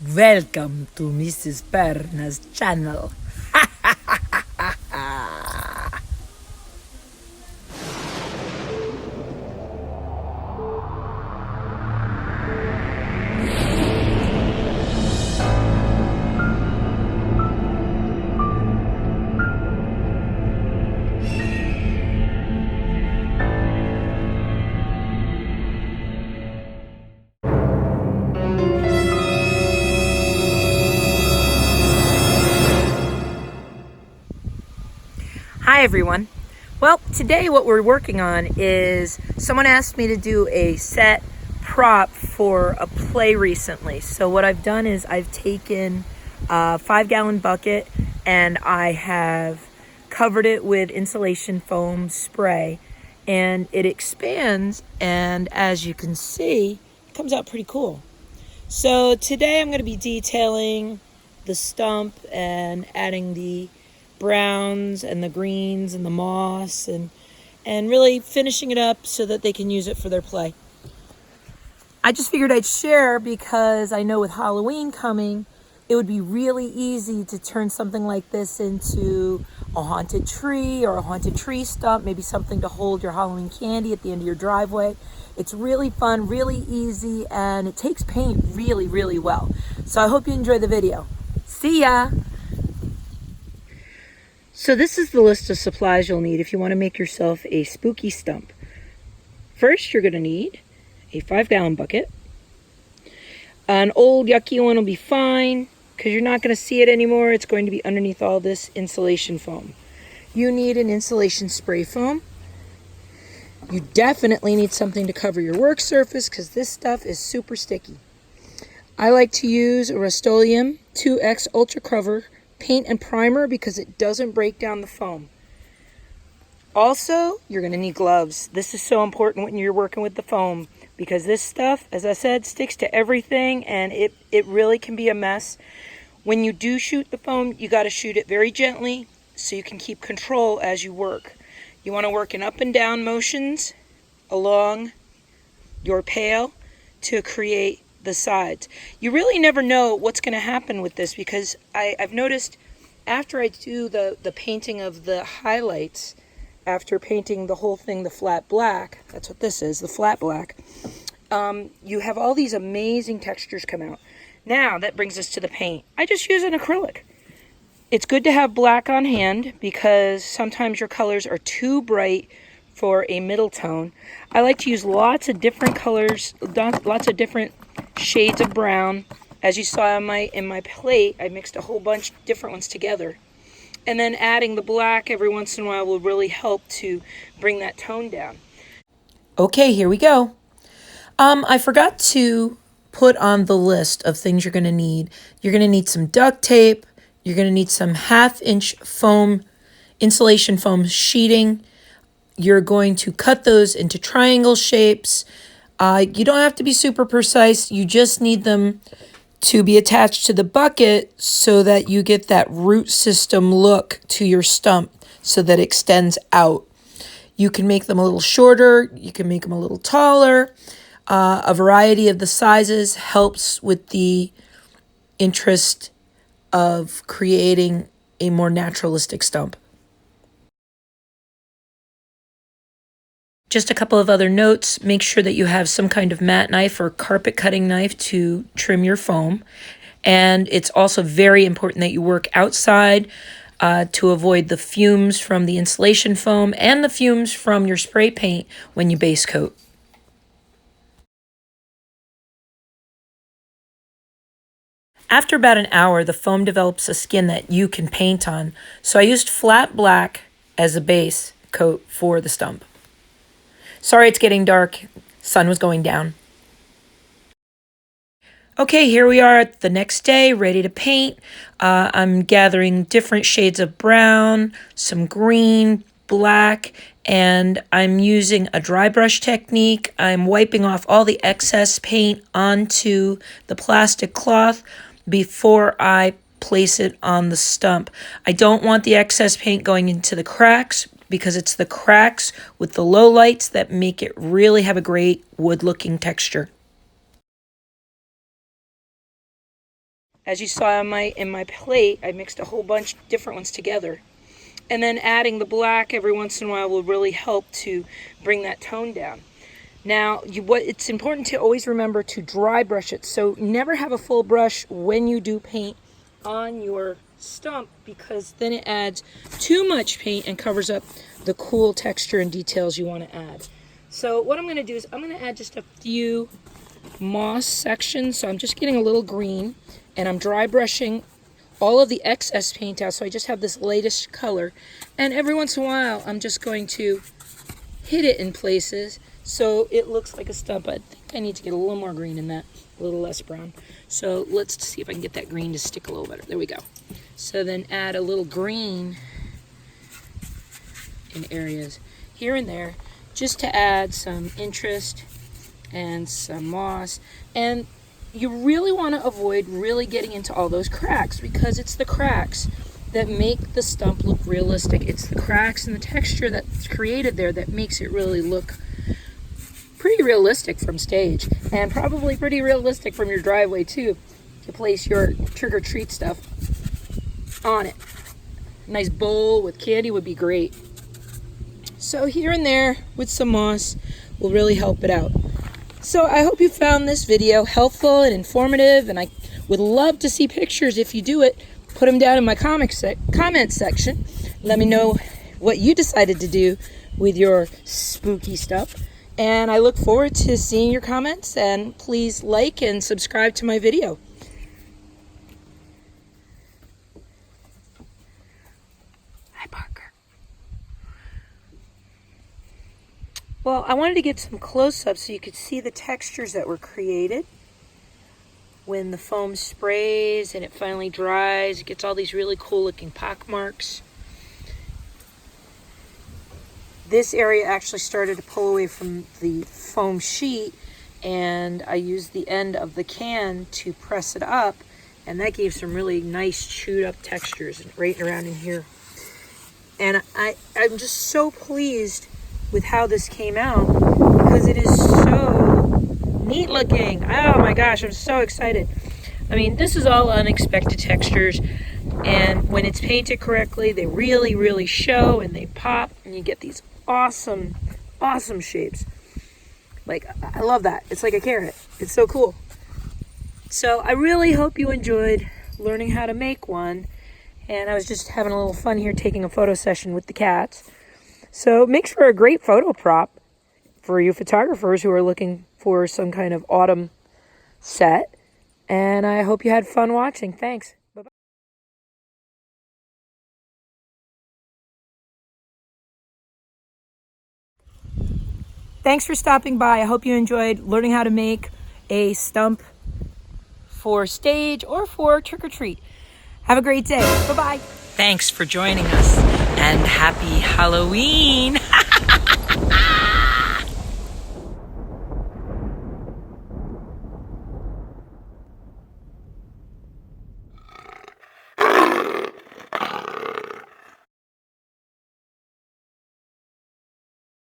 Welcome to Mrs. Perna's channel. Hi everyone. Well, today what we're working on is someone asked me to do a set prop for a play recently. So what I've done is I've taken a 5-gallon bucket and I have covered it with insulation foam spray, and it expands, and as you can see, it comes out pretty cool. So today I'm going to be detailing the stump and adding the browns and the greens and the moss and really finishing it up so that they can use it for their play. I just figured I'd share because I know with Halloween coming, it would be really easy to turn something like this into a haunted tree or a haunted tree stump, maybe something to hold your Halloween candy at the end of your driveway. It's really fun, really easy, and it takes paint really, really well. So I hope you enjoy the video. See ya! So this is the list of supplies you'll need if you want to make yourself a spooky stump. First, you're going to need a 5-gallon bucket. An old yucky one will be fine because you're not going to see it anymore. It's going to be underneath all this insulation foam. You need an insulation spray foam. You definitely need something to cover your work surface because this stuff is super sticky. I like to use a Rustoleum 2X Ultra Cover paint and primer because it doesn't break down the foam. Also, you're going to need gloves. This is so important when you're working with the foam because this stuff, as I said, sticks to everything, and it really can be a mess. When you do shoot the foam, you got to shoot it very gently so you can keep control as you work. You want to work in up and down motions along your pail to create the sides. You really never know what's going to happen with this because I've noticed after I do the painting of the highlights, after painting the whole thing the flat black, that's what this is, the flat black, you have all these amazing textures come out. Now that brings us to the paint. I just use an acrylic. It's good to have black on hand because sometimes your colors are too bright for a middle tone. I like to use lots of different colors, lots of different shades of brown. As you saw in my plate, I mixed a whole bunch of different ones together. And then adding the black every once in a while will really help to bring that tone down. Okay, here we go. I forgot to put on the list of things you're going to need. You're going to need some duct tape. You're going to need some 1/2-inch foam, insulation foam sheeting. You're going to cut those into triangle shapes. You don't have to be super precise. You just need them to be attached to the bucket so that you get that root system look to your stump so that it extends out. You can make them a little shorter. You can make them a little taller. A variety of the sizes helps with the interest of creating a more naturalistic stump. Just a couple of other notes. Make sure that you have some kind of mat knife or carpet cutting knife to trim your foam. And it's also very important that you work outside to avoid the fumes from the insulation foam and the fumes from your spray paint when you base coat. After about an hour, the foam develops a skin that you can paint on. So I used flat black as a base coat for the stump. Sorry it's getting dark. Sun was going down. Okay, here we are the next day, ready to paint. I'm gathering different shades of brown, some green, black, and I'm using a dry brush technique. I'm wiping off all the excess paint onto the plastic cloth before I place it on the stump. I don't want the excess paint going into the cracks because it's the cracks with the low lights that make it really have a great wood looking texture. as you saw in my plate, I mixed a whole bunch of different ones together. And then adding the black every once in a while will really help to bring that tone down. Now, it's important to always remember to dry brush it. So never have a full brush when you do paint on your stump, because then it adds too much paint and covers up the cool texture and details you want to add. So what I'm going to do is I'm going to add just a few moss sections. So I'm just getting a little green, and I'm dry brushing all of the excess paint out, so I just have this latest color. And every once in a while, I'm just going to hit it in places so it looks like a stump. I think I need to get a little more green in that, a little less brown. So let's see if I can get that green to stick a little better. There we go. So then add a little green in areas here and there, just to add some interest and some moss. And you really want to avoid really getting into all those cracks, because it's the cracks that make the stump look realistic. It's the cracks and the texture that's created there that makes it really look pretty realistic from stage, and probably pretty realistic from your driveway too, to place your trick-or-treat stuff on it. A nice bowl with candy would be great. So here and there with some moss will really help it out. So I hope you found this video helpful and informative, and I would love to see pictures if you do it. Put them down in my comment section. Let me know what you decided to do with your spooky stuff. And I look forward to seeing your comments, and please like and subscribe to my video. Hi, Parker. Well, I wanted to get some close-ups so you could see the textures that were created when the foam sprays and it finally dries. It gets all these really cool looking pock marks. This area actually started to pull away from the foam sheet, and I used the end of the can to press it up, and that gave some really nice chewed up textures right around in here. And I'm just so pleased with how this came out, because it is so neat looking. Oh my gosh, I'm so excited. I mean, this is all unexpected textures, and when it's painted correctly, they really, really show and they pop, and you get these awesome, awesome shapes. Like, I love that. It's like a carrot. It's so cool. So I really hope you enjoyed learning how to make one, and I was just having a little fun here taking a photo session with the cats. So it makes for a great photo prop for you photographers who are looking for some kind of autumn set. And I hope you had fun watching. Thanks. Bye-bye. Thanks for stopping by. I hope you enjoyed learning how to make a stump for stage or for trick-or-treat. Have a great day. Bye-bye. Thanks for joining us, and happy Halloween.